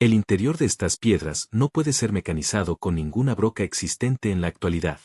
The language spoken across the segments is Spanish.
El interior de estas piedras no puede ser mecanizado con ninguna broca existente en la actualidad.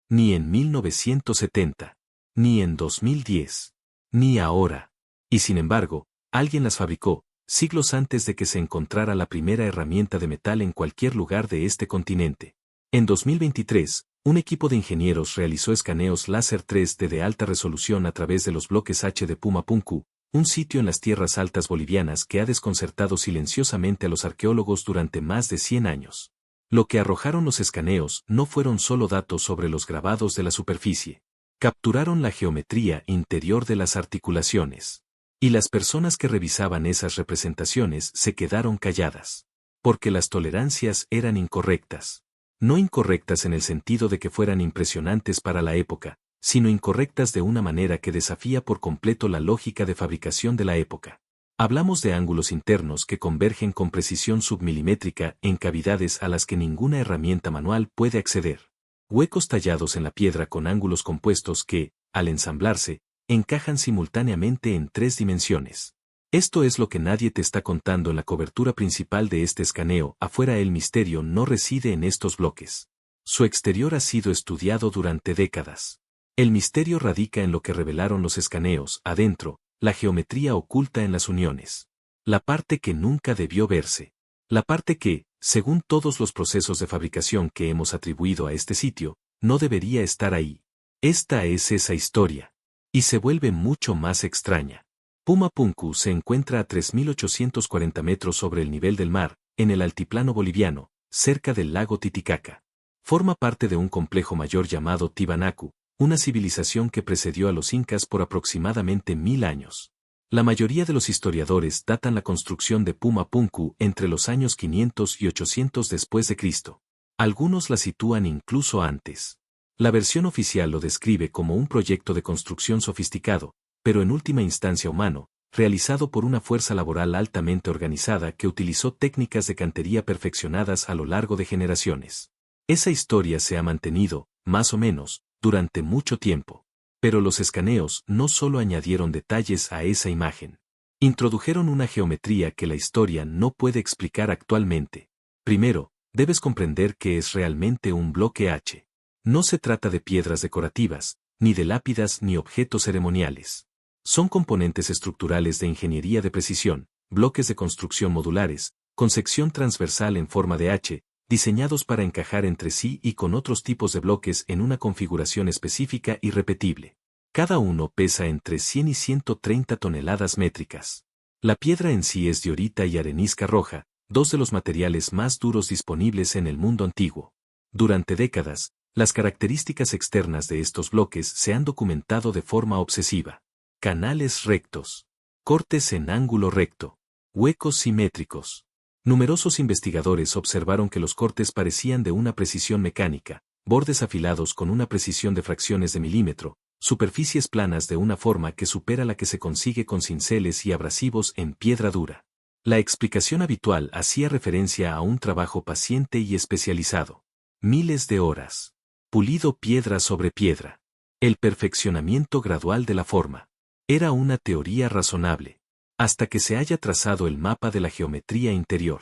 Ni en 1970. Ni en 2010. Ni ahora. Y sin embargo, alguien las fabricó, siglos antes de que se encontrara la primera herramienta de metal en cualquier lugar de este continente. En 2023, un equipo de ingenieros realizó escaneos láser 3D de alta resolución a través de los bloques H de Pumapunku, un sitio en las tierras altas bolivianas que ha desconcertado silenciosamente a los arqueólogos durante más de 100 años. Lo que arrojaron los escaneos no fueron solo datos sobre los grabados de la superficie. Capturaron la geometría interior de las articulaciones. Y las personas que revisaban esas representaciones se quedaron calladas. Porque las tolerancias eran incorrectas. No incorrectas en el sentido de que fueran impresionantes para la época, sino incorrectas de una manera que desafía por completo la lógica de fabricación de la época. Hablamos de ángulos internos que convergen con precisión submilimétrica en cavidades a las que ninguna herramienta manual puede acceder. Huecos tallados en la piedra con ángulos compuestos que, al ensamblarse, encajan simultáneamente en 3 dimensiones. Esto es lo que nadie te está contando en la cobertura principal de este escaneo. Afuera el misterio no reside en estos bloques. Su exterior ha sido estudiado durante décadas. El misterio radica en lo que revelaron los escaneos. Adentro, la geometría oculta en las uniones. La parte que nunca debió verse. La parte que, según todos los procesos de fabricación que hemos atribuido a este sitio, no debería estar ahí. Esta es esa historia. Y se vuelve mucho más extraña. Pumapunku se encuentra a 3.840 metros sobre el nivel del mar, en el altiplano boliviano, cerca del lago Titicaca. Forma parte de un complejo mayor llamado Tiwanaku, una civilización que precedió a los incas por aproximadamente 1000 años. La mayoría de los historiadores datan la construcción de Pumapunku entre los años 500 y 800 después de Cristo. Algunos la sitúan incluso antes. La versión oficial lo describe como un proyecto de construcción sofisticado, pero en última instancia humano, realizado por una fuerza laboral altamente organizada que utilizó técnicas de cantería perfeccionadas a lo largo de generaciones. Esa historia se ha mantenido, más o menos, durante mucho tiempo. Pero los escaneos no solo añadieron detalles a esa imagen. Introdujeron una geometría que la historia no puede explicar actualmente. Primero, debes comprender que es realmente un bloque H. No se trata de piedras decorativas, ni de lápidas ni objetos ceremoniales. Son componentes estructurales de ingeniería de precisión, bloques de construcción modulares, con sección transversal en forma de H, diseñados para encajar entre sí y con otros tipos de bloques en una configuración específica y repetible. Cada uno pesa entre 100 y 130 toneladas métricas. La piedra en sí es diorita y arenisca roja, dos de los materiales más duros disponibles en el mundo antiguo. Durante décadas, las características externas de estos bloques se han documentado de forma obsesiva. Canales rectos. Cortes en ángulo recto. Huecos simétricos. Numerosos investigadores observaron que los cortes parecían de una precisión mecánica, bordes afilados con una precisión de fracciones de milímetro, superficies planas de una forma que supera la que se consigue con cinceles y abrasivos en piedra dura. La explicación habitual hacía referencia a un trabajo paciente y especializado. Miles de horas. Pulido piedra sobre piedra. El perfeccionamiento gradual de la forma. Era una teoría razonable. Hasta que se haya trazado el mapa de la geometría interior.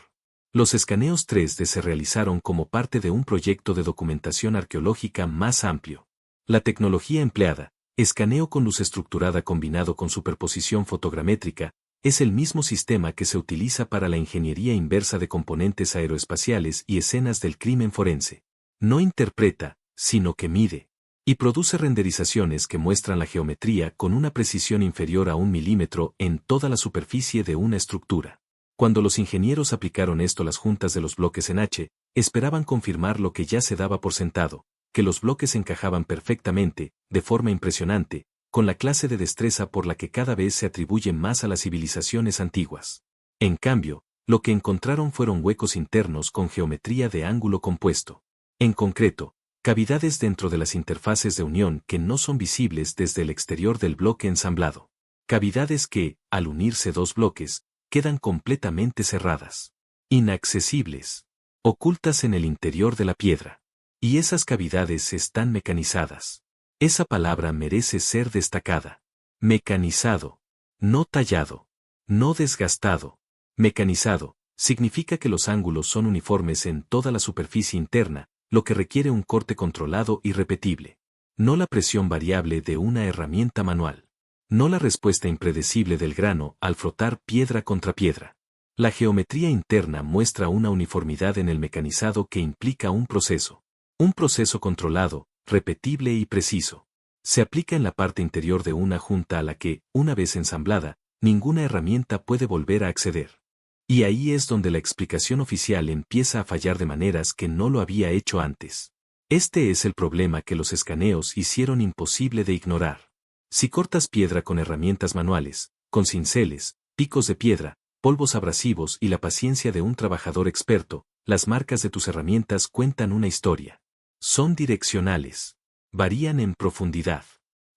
Los escaneos 3D se realizaron como parte de un proyecto de documentación arqueológica más amplio. La tecnología empleada, escaneo con luz estructurada combinado con superposición fotogramétrica, es el mismo sistema que se utiliza para la ingeniería inversa de componentes aeroespaciales y escenas del crimen forense. No interpreta, sino que mide. Y produce renderizaciones que muestran la geometría con una precisión inferior a 1 milímetro en toda la superficie de una estructura. Cuando los ingenieros aplicaron esto a las juntas de los bloques en H, esperaban confirmar lo que ya se daba por sentado, que los bloques encajaban perfectamente, de forma impresionante, con la clase de destreza por la que cada vez se atribuye más a las civilizaciones antiguas. En cambio, lo que encontraron fueron huecos internos con geometría de ángulo compuesto. En concreto, cavidades dentro de las interfaces de unión que no son visibles desde el exterior del bloque ensamblado. Cavidades que, al unirse dos bloques, quedan completamente cerradas. Inaccesibles. Ocultas en el interior de la piedra. Y esas cavidades están mecanizadas. Esa palabra merece ser destacada. Mecanizado. No tallado. No desgastado. Mecanizado, Significa que los ángulos son uniformes en toda la superficie interna, lo que requiere un corte controlado y repetible. No la presión variable de una herramienta manual. No la respuesta impredecible del grano al frotar piedra contra piedra. La geometría interna muestra una uniformidad en el mecanizado que implica un proceso. Un proceso controlado, repetible y preciso. Se aplica en la parte interior de una junta a la que, una vez ensamblada, ninguna herramienta puede volver a acceder. Y ahí es donde la explicación oficial empieza a fallar de maneras que no lo había hecho antes. Este es el problema que los escaneos hicieron imposible de ignorar. Si cortas piedra con herramientas manuales, con cinceles, picos de piedra, polvos abrasivos y la paciencia de un trabajador experto, las marcas de tus herramientas cuentan una historia. Son direccionales. Varían en profundidad.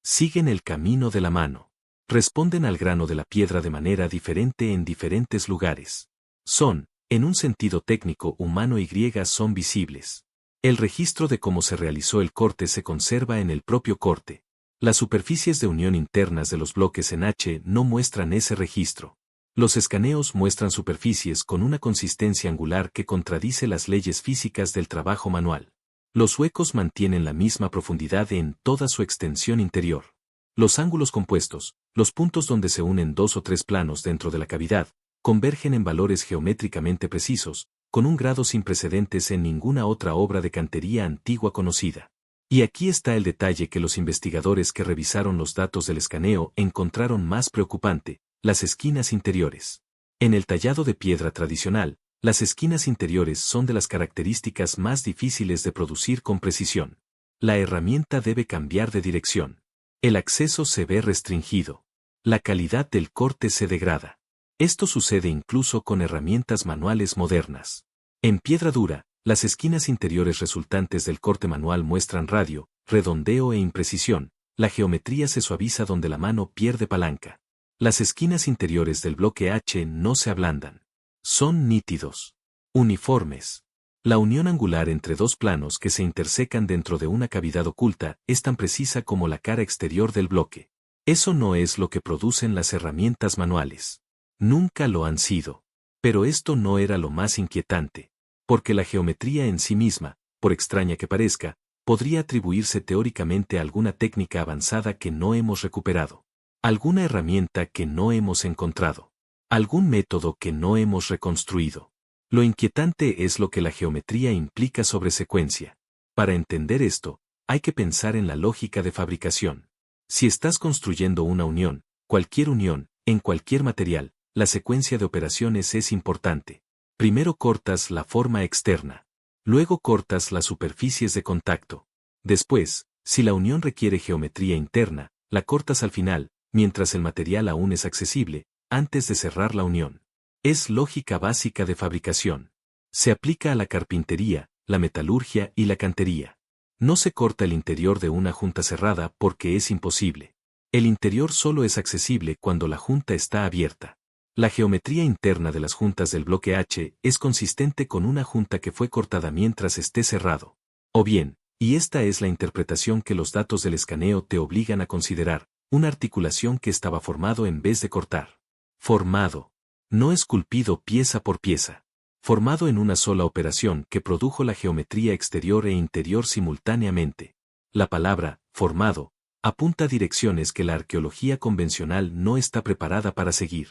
Siguen el camino de la mano. Responden al grano de la piedra de manera diferente en diferentes lugares. Son, en un sentido técnico humano y son visibles. El registro de cómo se realizó el corte se conserva en el propio corte. Las superficies de unión internas de los bloques en H no muestran ese registro. Los escaneos muestran superficies con una consistencia angular que contradice las leyes físicas del trabajo manual. Los huecos mantienen la misma profundidad en toda su extensión interior. Los ángulos compuestos, los puntos donde se unen dos o tres planos dentro de la cavidad, convergen en valores geométricamente precisos, con un grado sin precedentes en ninguna otra obra de cantería antigua conocida. Y aquí está el detalle que los investigadores que revisaron los datos del escaneo encontraron más preocupante: las esquinas interiores. En el tallado de piedra tradicional, las esquinas interiores son de las características más difíciles de producir con precisión. La herramienta debe cambiar de dirección. El acceso se ve restringido. La calidad del corte se degrada. Esto sucede incluso con herramientas manuales modernas. En piedra dura, las esquinas interiores resultantes del corte manual muestran radio, redondeo e imprecisión. La geometría se suaviza donde la mano pierde palanca. Las esquinas interiores del bloque H no se ablandan. Son nítidos. Uniformes. La unión angular entre dos planos que se intersecan dentro de una cavidad oculta es tan precisa como la cara exterior del bloque. Eso no es lo que producen las herramientas manuales. Nunca lo han sido. Pero esto no era lo más inquietante. Porque la geometría en sí misma, por extraña que parezca, podría atribuirse teóricamente a alguna técnica avanzada que no hemos recuperado. Alguna herramienta que no hemos encontrado. Algún método que no hemos reconstruido. Lo inquietante es lo que la geometría implica sobre secuencia. Para entender esto, hay que pensar en la lógica de fabricación. Si estás construyendo una unión, cualquier unión, en cualquier material, la secuencia de operaciones es importante. Primero cortas la forma externa. Luego cortas las superficies de contacto. Después, si la unión requiere geometría interna, la cortas al final, mientras el material aún es accesible, antes de cerrar la unión. Es lógica básica de fabricación. Se aplica a la carpintería, la metalurgia y la cantería. No se corta el interior de una junta cerrada porque es imposible. El interior solo es accesible cuando la junta está abierta. La geometría interna de las juntas del bloque H es consistente con una junta que fue cortada mientras esté cerrado. O bien, y esta es la interpretación que los datos del escaneo te obligan a considerar, una articulación que estaba formado en vez de cortar. Formado. No esculpido pieza por pieza. Formado en una sola operación que produjo la geometría exterior e interior simultáneamente. La palabra, formado, apunta a direcciones que la arqueología convencional no está preparada para seguir.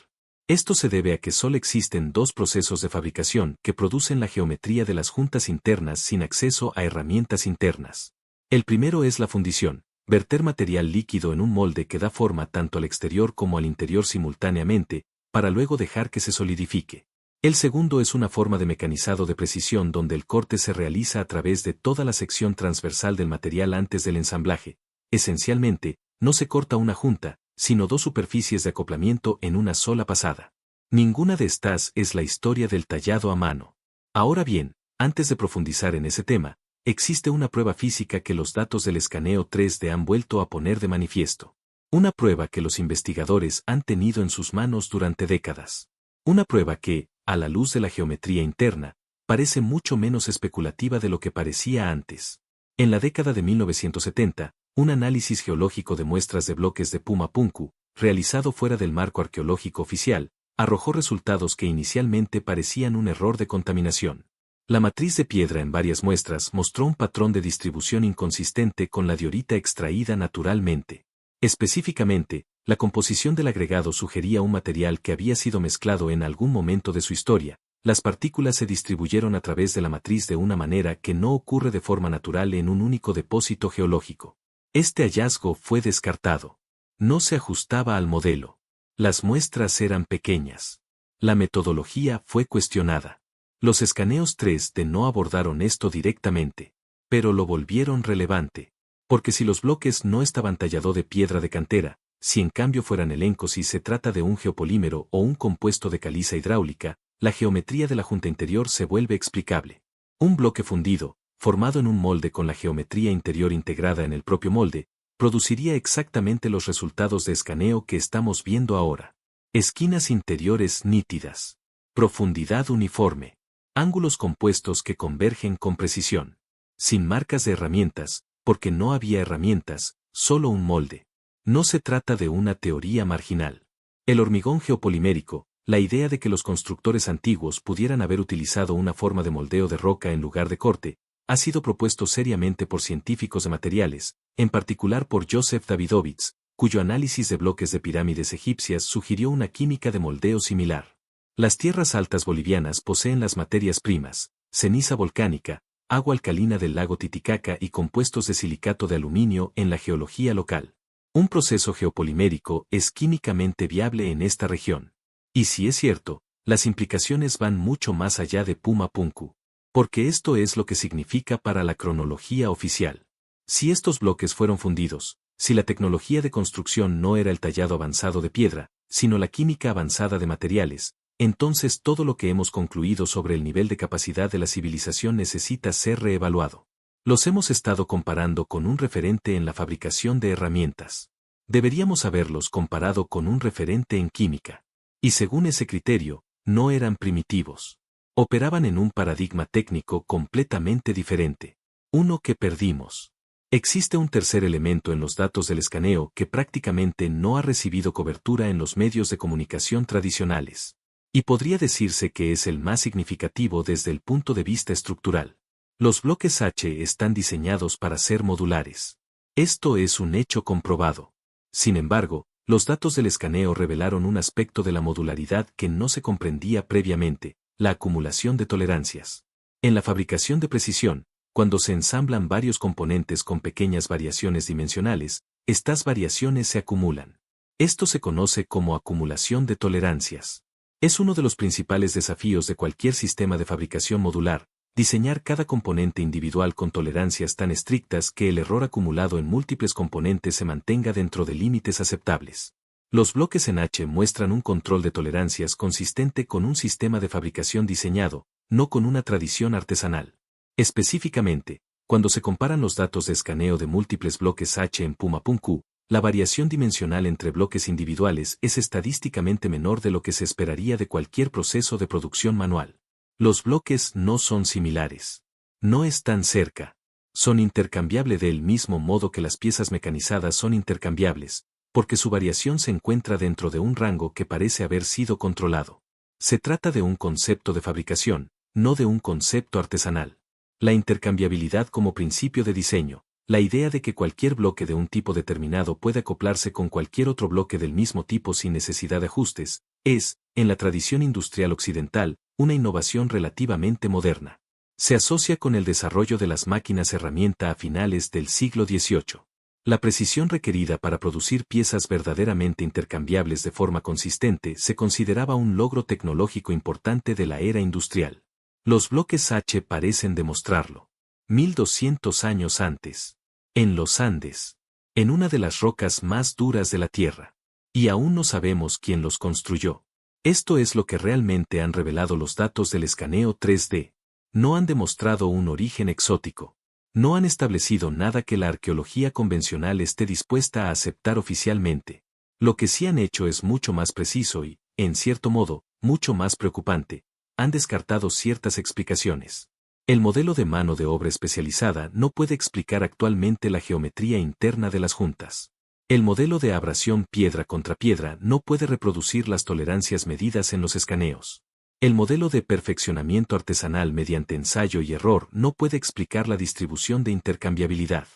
Esto se debe a que solo existen dos procesos de fabricación que producen la geometría de las juntas internas sin acceso a herramientas internas. El primero es la fundición, verter material líquido en un molde que da forma tanto al exterior como al interior simultáneamente, para luego dejar que se solidifique. El segundo es una forma de mecanizado de precisión donde el corte se realiza a través de toda la sección transversal del material antes del ensamblaje. Esencialmente, no se corta una junta, sino dos superficies de acoplamiento en una sola pasada. Ninguna de estas es la historia del tallado a mano. Ahora bien, antes de profundizar en ese tema, existe una prueba física que los datos del escaneo 3D han vuelto a poner de manifiesto. Una prueba que los investigadores han tenido en sus manos durante décadas. Una prueba que, a la luz de la geometría interna, parece mucho menos especulativa de lo que parecía antes. En la década de 1970, un análisis geológico de muestras de bloques de Puma Punku, realizado fuera del marco arqueológico oficial, arrojó resultados que inicialmente parecían un error de contaminación. La matriz de piedra en varias muestras mostró un patrón de distribución inconsistente con la diorita extraída naturalmente. Específicamente, la composición del agregado sugería un material que había sido mezclado en algún momento de su historia. Las partículas se distribuyeron a través de la matriz de una manera que no ocurre de forma natural en un único depósito geológico. Este hallazgo fue descartado. No se ajustaba al modelo. Las muestras eran pequeñas. La metodología fue cuestionada. Los escaneos 3D no abordaron esto directamente, pero lo volvieron relevante. Porque si los bloques no estaban tallados de piedra de cantera, si en cambio fueran elencos y se trata de un geopolímero o un compuesto de caliza hidráulica, la geometría de la junta interior se vuelve explicable. Un bloque fundido, formado en un molde con la geometría interior integrada en el propio molde, produciría exactamente los resultados de escaneo que estamos viendo ahora. Esquinas interiores nítidas. Profundidad uniforme. Ángulos compuestos que convergen con precisión. Sin marcas de herramientas, porque no había herramientas, solo un molde. No se trata de una teoría marginal. El hormigón geopolimérico, la idea de que los constructores antiguos pudieran haber utilizado una forma de moldeo de roca en lugar de corte, ha sido propuesto seriamente por científicos de materiales, en particular por Joseph Davidovich, cuyo análisis de bloques de pirámides egipcias sugirió una química de moldeo similar. Las tierras altas bolivianas poseen las materias primas, ceniza volcánica, agua alcalina del lago Titicaca y compuestos de silicato de aluminio en la geología local. Un proceso geopolimérico es químicamente viable en esta región. Y si es cierto, las implicaciones van mucho más allá de Puma Punku. Porque esto es lo que significa para la cronología oficial. Si estos bloques fueron fundidos, si la tecnología de construcción no era el tallado avanzado de piedra, sino la química avanzada de materiales, entonces todo lo que hemos concluido sobre el nivel de capacidad de la civilización necesita ser reevaluado. Los hemos estado comparando con un referente en la fabricación de herramientas. Deberíamos haberlos comparado con un referente en química. Y según ese criterio, no eran primitivos. Operaban en un paradigma técnico completamente diferente. Uno que perdimos. Existe un tercer elemento en los datos del escaneo que prácticamente no ha recibido cobertura en los medios de comunicación tradicionales. Y podría decirse que es el más significativo desde el punto de vista estructural. Los bloques H están diseñados para ser modulares. Esto es un hecho comprobado. Sin embargo, los datos del escaneo revelaron un aspecto de la modularidad que no se comprendía previamente, la acumulación de tolerancias. En la fabricación de precisión, cuando se ensamblan varios componentes con pequeñas variaciones dimensionales, estas variaciones se acumulan. Esto se conoce como acumulación de tolerancias. Es uno de los principales desafíos de cualquier sistema de fabricación modular, diseñar cada componente individual con tolerancias tan estrictas que el error acumulado en múltiples componentes se mantenga dentro de límites aceptables. Los bloques en H muestran un control de tolerancias consistente con un sistema de fabricación diseñado, no con una tradición artesanal. Específicamente, cuando se comparan los datos de escaneo de múltiples bloques H en Puma Punku, la variación dimensional entre bloques individuales es estadísticamente menor de lo que se esperaría de cualquier proceso de producción manual. Los bloques no son similares. No están cerca. Son intercambiables del mismo modo que las piezas mecanizadas son intercambiables, porque su variación se encuentra dentro de un rango que parece haber sido controlado. Se trata de un concepto de fabricación, no de un concepto artesanal. La intercambiabilidad como principio de diseño, la idea de que cualquier bloque de un tipo determinado puede acoplarse con cualquier otro bloque del mismo tipo sin necesidad de ajustes, es, en la tradición industrial occidental, una innovación relativamente moderna. Se asocia con el desarrollo de las máquinas herramienta a finales del siglo XVIII. La precisión requerida para producir piezas verdaderamente intercambiables de forma consistente se consideraba un logro tecnológico importante de la era industrial. Los bloques H parecen demostrarlo. 1200 años antes. En los Andes. En una de las rocas más duras de la Tierra. Y aún no sabemos quién los construyó. Esto es lo que realmente han revelado los datos del escaneo 3D. No han demostrado un origen exótico. No han establecido nada que la arqueología convencional esté dispuesta a aceptar oficialmente. Lo que sí han hecho es mucho más preciso y, en cierto modo, mucho más preocupante. Han descartado ciertas explicaciones. El modelo de mano de obra especializada no puede explicar actualmente la geometría interna de las juntas. El modelo de abrasión piedra contra piedra no puede reproducir las tolerancias medidas en los escaneos. El modelo de perfeccionamiento artesanal mediante ensayo y error no puede explicar la distribución de intercambiabilidad.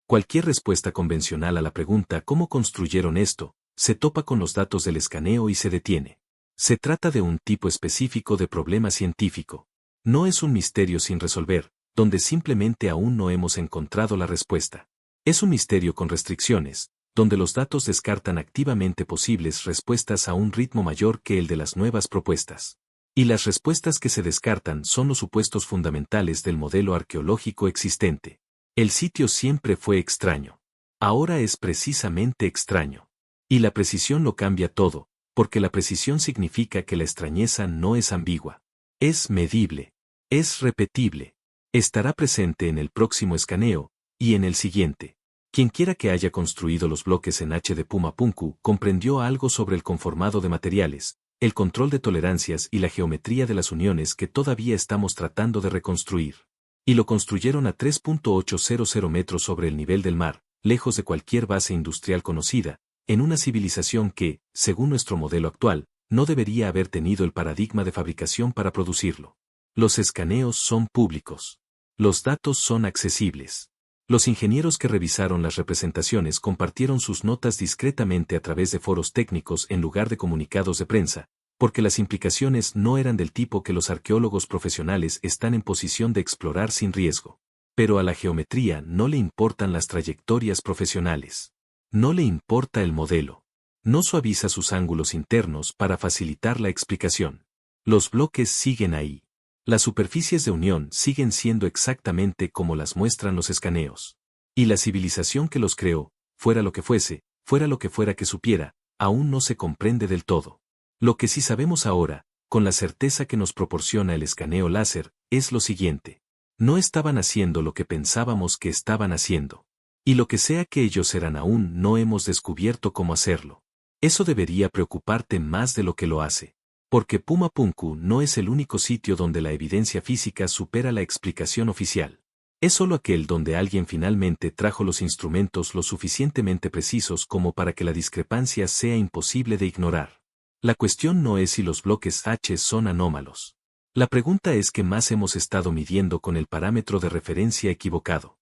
Cualquier respuesta convencional a la pregunta ¿cómo construyeron esto?, se topa con los datos del escaneo y se detiene. Se trata de un tipo específico de problema científico. No es un misterio sin resolver, donde simplemente aún no hemos encontrado la respuesta. Es un misterio con restricciones, donde los datos descartan activamente posibles respuestas a un ritmo mayor que el de las nuevas propuestas. Y las respuestas que se descartan son los supuestos fundamentales del modelo arqueológico existente. El sitio siempre fue extraño. Ahora es precisamente extraño. Y la precisión lo cambia todo, porque la precisión significa que la extrañeza no es ambigua. Es medible. Es repetible. Estará presente en el próximo escaneo, y en el siguiente. Quienquiera que haya construido los bloques en H de Puma Punku comprendió algo sobre el conformado de materiales, el control de tolerancias y la geometría de las uniones que todavía estamos tratando de reconstruir. Y lo construyeron a 3.800 metros sobre el nivel del mar, lejos de cualquier base industrial conocida, en una civilización que, según nuestro modelo actual, no debería haber tenido el paradigma de fabricación para producirlo. Los escaneos son públicos. Los datos son accesibles. Los ingenieros que revisaron las representaciones compartieron sus notas discretamente a través de foros técnicos en lugar de comunicados de prensa, porque las implicaciones no eran del tipo que los arqueólogos profesionales están en posición de explorar sin riesgo. Pero a la geometría no le importan las trayectorias profesionales. No le importa el modelo. No suaviza sus ángulos internos para facilitar la explicación. Los bloques siguen ahí. Las superficies de unión siguen siendo exactamente como las muestran los escaneos. Y la civilización que los creó, fuera lo que fuera que supiera, aún no se comprende del todo. Lo que sí sabemos ahora, con la certeza que nos proporciona el escaneo láser, es lo siguiente. No estaban haciendo lo que pensábamos que estaban haciendo. Y lo que sea que ellos eran aún no hemos descubierto cómo hacerlo. Eso debería preocuparte más de lo que lo hace. Porque Puma Punku no es el único sitio donde la evidencia física supera la explicación oficial. Es solo aquel donde alguien finalmente trajo los instrumentos lo suficientemente precisos como para que la discrepancia sea imposible de ignorar. La cuestión no es si los bloques H son anómalos. La pregunta es qué más hemos estado midiendo con el parámetro de referencia equivocado.